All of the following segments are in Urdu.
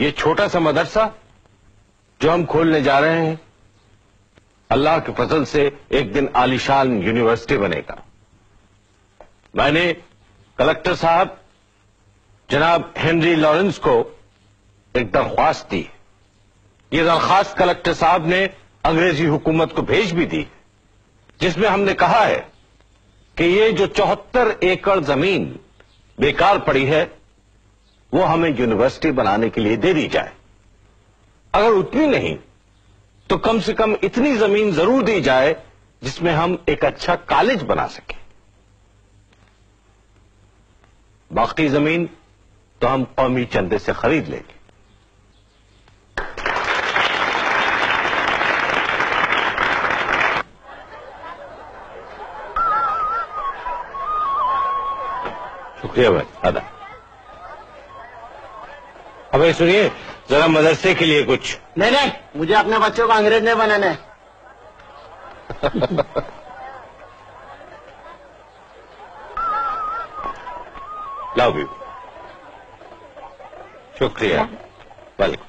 یہ چھوٹا سا مدرسہ جو ہم کھولنے جا رہے ہیں اللہ کے فضل سے ایک دن عالیشان یونیورسٹی بنے گا. میں نے کلکٹر صاحب جناب ہنری لارنس کو ایک درخواست دی. یہ درخواست کلکٹر صاحب نے انگریزی حکومت کو بھیج بھی دی، جس میں ہم نے کہا ہے کہ یہ جو 74 ایکڑ زمین بیکار پڑی ہے وہ ہمیں یونیورسٹی بنانے کے لیے دے دی جائے. اگر اتنی نہیں تو کم سے کم اتنی زمین ضرور دی جائے جس میں ہم ایک اچھا کالج بنا سکیں. باقی زمین تو ہم قومی چندے سے خرید لیں گے. شکریہ بھائی ادا. اب سنیے ذرا مدرسے کے لیے کچھ. نہیں مجھے اپنے بچوں کو انگریز نہیں بنانا. لاؤ بھی. شکریہ. ویلکم.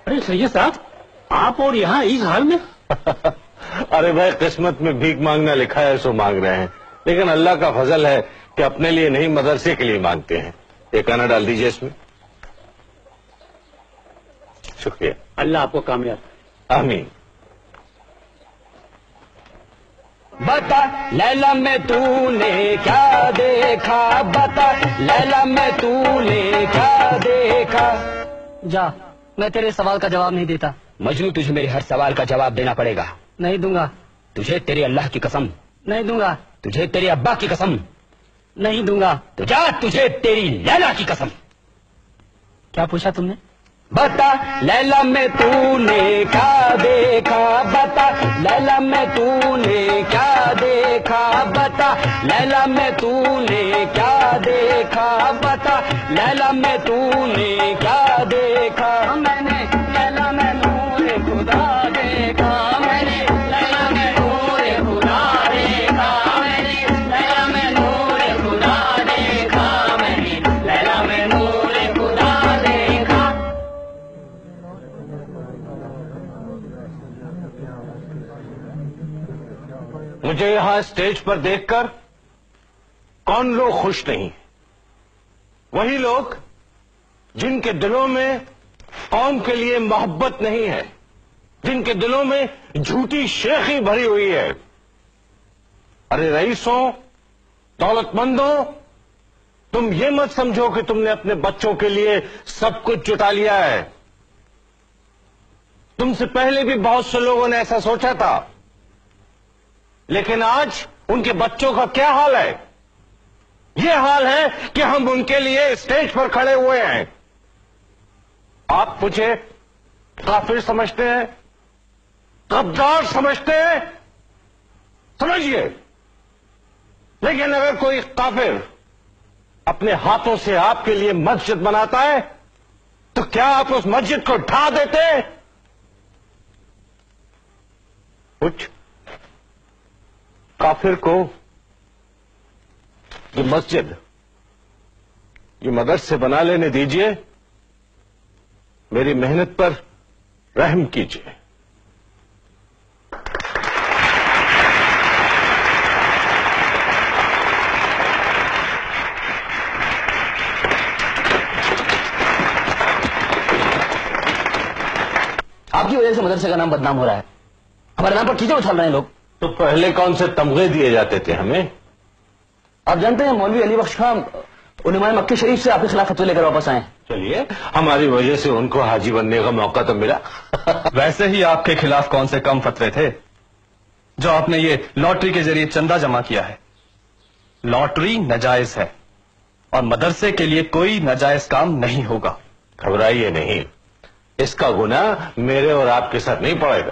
ارے سید صاحب آپ اور یہاں اس حال میں؟ ارے بھائی قسمت میں بھیک مانگنا لکھا ہے سو مانگ رہے ہیں، لیکن اللہ کا فضل ہے کہ اپنے لیے نہیں مدرسے کے لیے مانگتے ہیں. ایک آنا ڈال دیجئے اس میں. شکریہ. اللہ آپ کو کامیاب. آمین. بتا لیلا میں تو نے کیا دیکھا، بتا لیلا میں تو نے کیا دیکھا. جا میں تیرے سوال کا جواب نہیں دیتا. مجنو تجھے میرے ہر سوال کا جواب دینا پڑے گا. نہیں دوں گا. تجھے تیرے اللہ کی قسم. نہیں دوں گا. تجھے تیرے ابا کی قسم. نہیں دوں گا. تو جا تجھے تیری لیلا کی قسم. کیا پوچھا تم نے؟ بتا لیلا میں تو نے کیا دیکھا، بتا لیلا میں تو نے کیا دیکھا، بتا لیلا میں تو نے کیا دیکھا، بتا لیلا میں تو نے کیا دیکھا. میں نے لیلا میں نور خدا دیکھا، میں نے لیلا میں نور خدا دیکھا، میں نے لیلا میں نور خدا دیکھا، میں نے لیلا میں نور خدا دیکھا. مجھے یہاں اسٹیج پر دیکھ کر کون لوگ خوش نہیں؟ وہی لوگ جن کے دلوں میں قوم کے لیے محبت نہیں ہے، جن کے دلوں میں جھوٹی شیخی بھری ہوئی ہے. ارے رئیسوں، دولت مندوں، تم یہ مت سمجھو کہ تم نے اپنے بچوں کے لیے سب کچھ جٹا لیا ہے. تم سے پہلے بھی بہت سے لوگوں نے ایسا سوچا تھا، لیکن آج ان کے بچوں کا کیا حال ہے؟ یہ حال ہے کہ ہم ان کے لیے اسٹیج پر کھڑے ہوئے ہیں. آپ مجھے کافر سمجھتے ہیں، غدار سمجھتے ہیں، سمجھیے، لیکن اگر کوئی کافر اپنے ہاتھوں سے آپ کے لیے مسجد بناتا ہے تو کیا آپ اس مسجد کو ڈھا دیتے؟ کچھ کافر کو یہ مسجد، یہ مدرسے بنا لینے دیجئے، میری محنت پر رحم کیجئے. آپ کی وجہ سے مدرسے کا نام بدنام ہو رہا ہے. ہمارے نام پر چیزیں اچھال رہے ہیں لوگ. تو پہلے کون سے تمغے دیے جاتے تھے ہمیں؟ آپ جانتے ہیں مولوی علی بخش خان علماء مکہ شریف سے آپ کے خلاف فتوی لے کر واپس آئے. چلیے، ہماری وجہ سے ان کو حاجی بننے کا موقع تو ملا. ویسے ہی آپ کے خلاف کون سے کم فتوے تھے جو آپ نے یہ لاٹری کے ذریعے چندہ جمع کیا ہے. لاٹری ناجائز ہے اور مدرسے کے لیے کوئی ناجائز کام نہیں ہوگا. گھبرائیے نہیں، اس کا گناہ میرے اور آپ کے سر نہیں پڑے گا.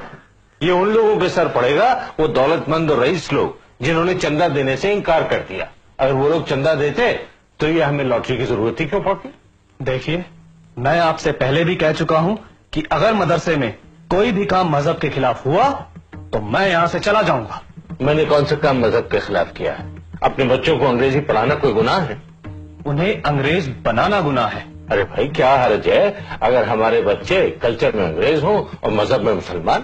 یہ ان لوگوں کے سر پڑے گا، وہ دولت مند اور رئیس لوگ جنہوں نے چندہ دینے سے انکار کر دیا. اگر وہ لوگ چندہ دیتے تو یہ ہمیں لاٹری کی ضرورت ہی کیوں پڑتی؟ دیکھیے، میں آپ سے پہلے بھی کہہ چکا ہوں کہ اگر مدرسے میں کوئی بھی کام مذہب کے خلاف ہوا تو میں یہاں سے چلا جاؤں گا. میں نے کون سا کام مذہب کے خلاف کیا ہے؟ اپنے بچوں کو انگریزی پڑھانا کوئی گناہ ہے؟ انہیں انگریز بنانا گناہ ہے. ارے بھائی کیا حرج ہے اگر ہمارے بچے کلچر میں انگریز ہوں اور مذہب میں مسلمان؟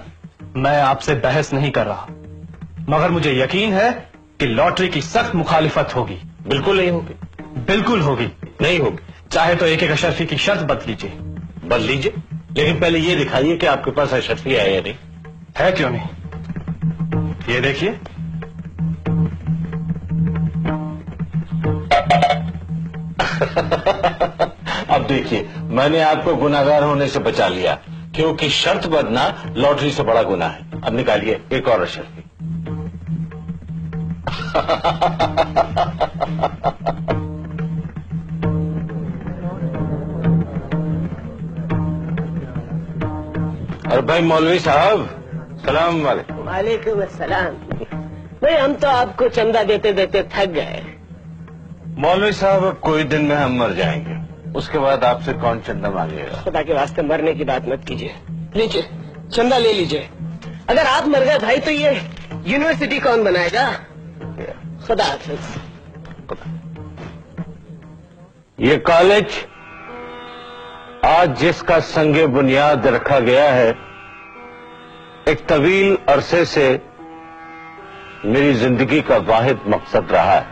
میں آپ سے بحث نہیں کر رہا، مگر مجھے یقین ہے کہ لاٹری کی سخت مخالفت ہوگی. بالکل نہیں ہوگی. بالکل ہوگی. نہیں ہوگی. چاہے تو ایک اشرفی کی شرط بدل لیجیے. بدل لیجیے، لیکن پہلے یہ دکھائیے کہ آپ کے پاس اشرفی ہے یا نہیں. ہے کیوں نہیں؟ یہ دیکھیے. اب دیکھیے میں نے آپ کو گناہگار ہونے سے بچا لیا، کیونکہ شرط بدنا لاٹری سے بڑا گناہ ہے. اب نکالیے ایک اور اشرفی. اور بھائی مولوی صاحب السلام علیکم. وعلیکم السلام. بھائی ہم تو آپ کو چندہ دیتے دیتے تھک گئے. مولوی صاحب اب کوئی دن میں ہم مر جائیں گے، اس کے بعد آپ سے کون چندہ مانگے گا؟ خدا کے واسطے مرنے کی بات مت کیجیے. لیجیے چندہ لے لیجیے. اگر آپ مر گئے بھائی تو یہ یونیورسٹی کون بنائے گا؟ خدا حافظ. یہ کالج آج جس کا سنگ بنیاد رکھا گیا ہے، ایک طویل عرصے سے میری زندگی کا واحد مقصد رہا ہے.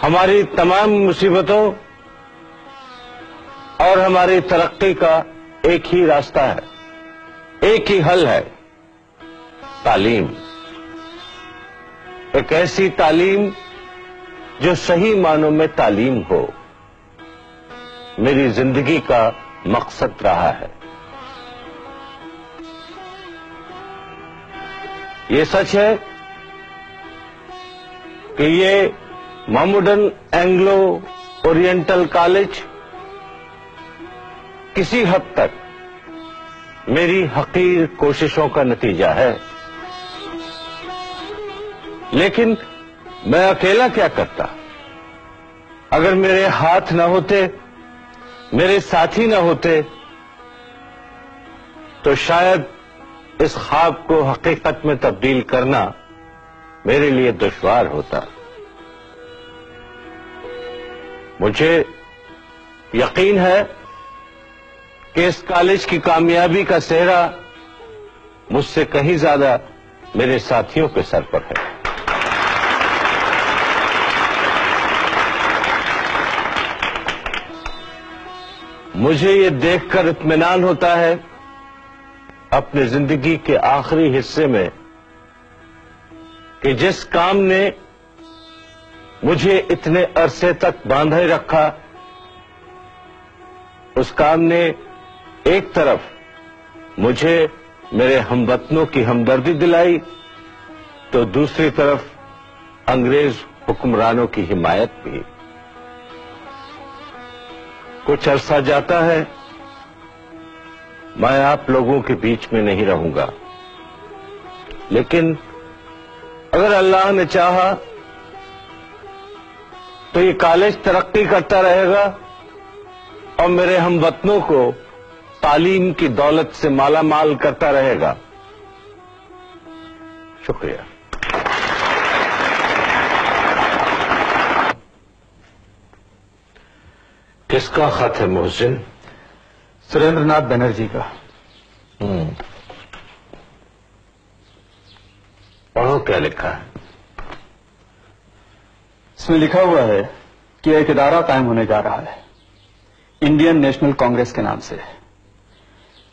ہماری تمام مصیبتوں اور ہماری ترقی کا ایک ہی راستہ ہے، ایک ہی حل ہے، تعلیم. ایک ایسی تعلیم جو صحیح معنوں میں تعلیم ہو، میری زندگی کا مقصد رہا ہے. یہ سچ ہے کہ یہ محموڈن اینگلو اورینٹل کالج کسی حد تک میری حقیر کوششوں کا نتیجہ ہے، لیکن میں اکیلا کیا کرتا؟ اگر میرے ہاتھ نہ ہوتے، میرے ساتھی نہ ہوتے، تو شاید اس خواب کو حقیقت میں تبدیل کرنا میرے لیے دشوار ہوتا. مجھے یقین ہے کہ اس کالج کی کامیابی کا سہرا مجھ سے کہیں زیادہ میرے ساتھیوں کے سر پر ہے. مجھے یہ دیکھ کر اطمینان ہوتا ہے اپنی زندگی کے آخری حصے میں کہ جس کام نے مجھے اتنے عرصے تک باندھے رکھا، اس کام نے ایک طرف مجھے میرے ہم وطنوں کی ہمدردی دلائی، تو دوسری طرف انگریز حکمرانوں کی حمایت بھی. کچھ عرصہ جاتا ہے، میں آپ لوگوں کے بیچ میں نہیں رہوں گا، لیکن اگر اللہ نے چاہا تو یہ کالج ترقی کرتا رہے گا اور میرے ہم وطنوں کو تعلیم کی دولت سے مالا مال کرتا رہے گا. شکریہ. کس کا خط ہے محسن؟ سریندر ناتھ بنرجی کا. پڑھو کیا لکھا ہے. اس میں لکھا ہوا ہے کہ ایک ادارہ قائم ہونے جا رہا ہے انڈین نیشنل کانگریس کے نام سے،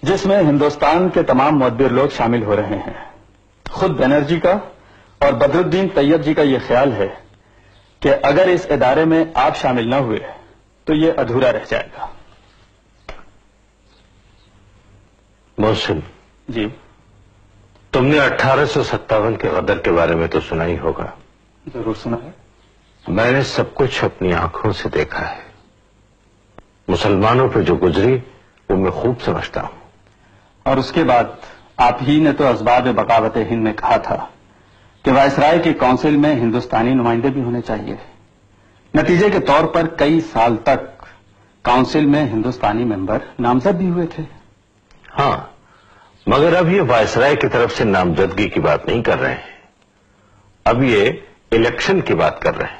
جس میں ہندوستان کے تمام معتبر لوگ شامل ہو رہے ہیں. خود بنرجی کا اور بدر الدین طیب جی کا یہ خیال ہے کہ اگر اس ادارے میں آپ شامل نہ ہوئے تو یہ ادھورا رہ جائے گا. محسن جی. تم نے 1857 کے غدر کے بارے میں تو سنا ہی ہوگا. ضرور سنا ہے. میں نے سب کچھ اپنی آنکھوں سے دیکھا ہے. مسلمانوں پہ جو گزری وہ میں خوب سمجھتا ہوں. اور اس کے بعد آپ ہی نے تو اسباب بغاوت ہند میں کہا تھا کہ وائسرائے کی کونسل میں ہندوستانی نمائندے بھی ہونے چاہیے. نتیجے کے طور پر کئی سال تک کونسل میں ہندوستانی ممبر نامزد بھی ہوئے تھے. ہاں، مگر اب یہ وائسرائے کی طرف سے نامزدگی کی بات نہیں کر رہے ہیں، اب یہ الیکشن کی بات کر رہے ہیں.